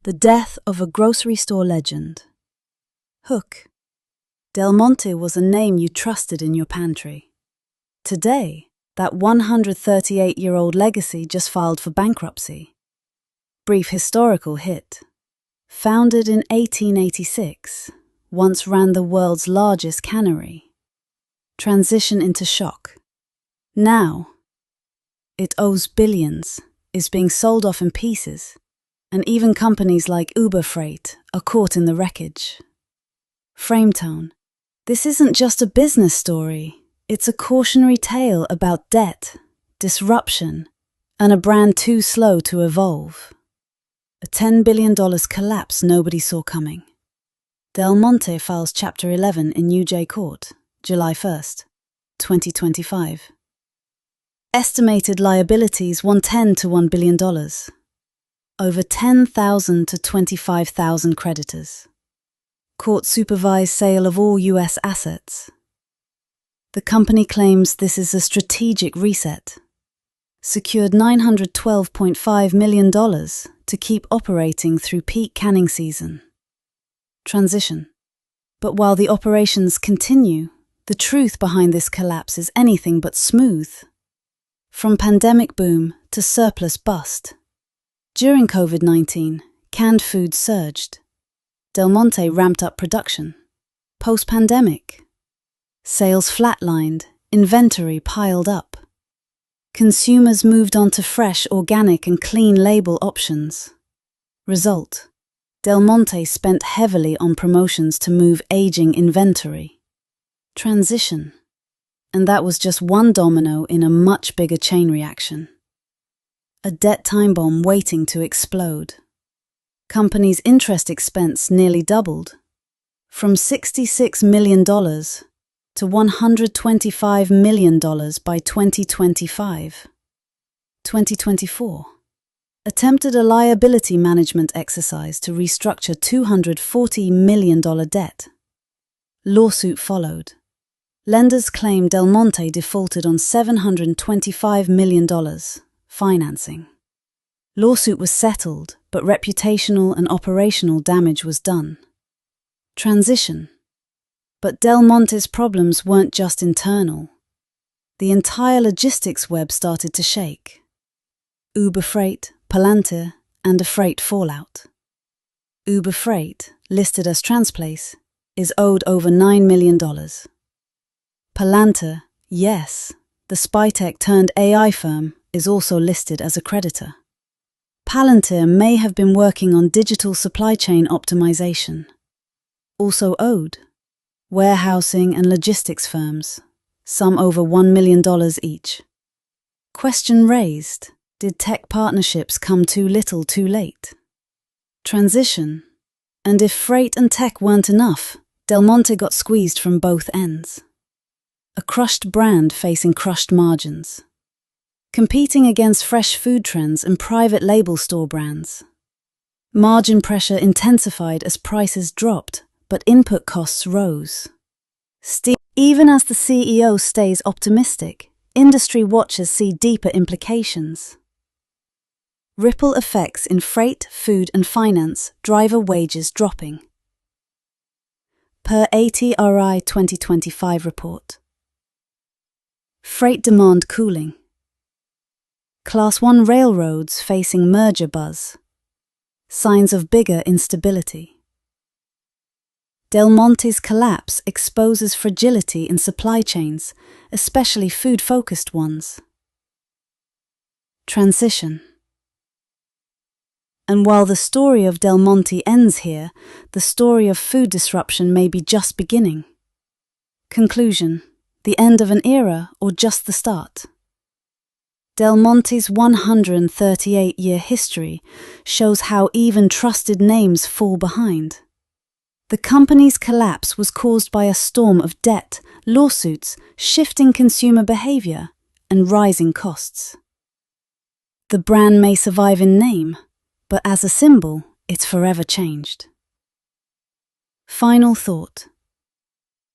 The death of a grocery store legend. Hook. Del Monte was a name you trusted in your pantry. Today, that 138-year-old legacy just filed for bankruptcy. Brief historical hit. Founded in 1886, once ran the world's largest cannery. Transition into shock. Now, it owes billions, is being sold off in pieces, and even companies like Uber Freight are caught in the wreckage. Frametone. This isn't just a business story, it's a cautionary tale about debt, disruption, and a brand too slow to evolve. A $10 billion collapse nobody saw coming. Del Monte files Chapter 11 in UJ Court, July 1st, 2025. Estimated liabilities $110 to $1 billion. Over 10,000 to 25,000 creditors. Court-supervised sale of all U.S. assets. The company claims this is a strategic reset. Secured $912.5 million to keep operating through peak canning season. Transition. But while the operations continue, the truth behind this collapse is anything but smooth. From pandemic boom to surplus bust. During COVID-19, canned food surged. Del Monte ramped up production. Post-pandemic, sales flatlined, inventory piled up. Consumers moved on to fresh, organic and clean label options. Result: Del Monte spent heavily on promotions to move aging inventory. Transition. And that was just one domino in a much bigger chain reaction. A debt time bomb waiting to explode. Company's interest expense nearly doubled, from $66 million to $125 million by 2025. 2024. Attempted a liability management exercise to restructure $240 million debt. Lawsuit followed. Lenders claimed Del Monte defaulted on $725 million. Financing. Lawsuit was settled, but reputational and operational damage was done. Transition. But Del Monte's problems weren't just internal. The entire logistics web started to shake. Uber Freight, Palantir, and a freight fallout. Uber Freight, listed as Transplace, is owed over $9 million. Palantir, yes, the spy-tech turned AI firm, is also listed as a creditor. Palantir may have been working on digital supply chain optimization. Also owed warehousing and logistics firms, some over $1 million each. Question raised: did tech partnerships come too little too late? Transition. And if freight and tech weren't enough, Del Monte got squeezed from both ends. A crushed brand facing crushed margins. Competing against fresh food trends and private label store brands. Margin pressure intensified as prices dropped, but input costs rose. Even as the CEO stays optimistic, industry watchers see deeper implications. Ripple effects in freight, food and finance, driver wages dropping. Per ATRI 2025 report. Freight demand cooling. Class 1 railroads facing merger buzz. Signs of bigger instability. Del Monte's collapse exposes fragility in supply chains, especially food-focused ones. Transition. And while the story of Del Monte ends here, the story of food disruption may be just beginning. Conclusion: the end of an era or just the start? Del Monte's 138-year history shows how even trusted names fall behind. The company's collapse was caused by a storm of debt, lawsuits, shifting consumer behavior, and rising costs. The brand may survive in name, but as a symbol, it's forever changed. Final thought.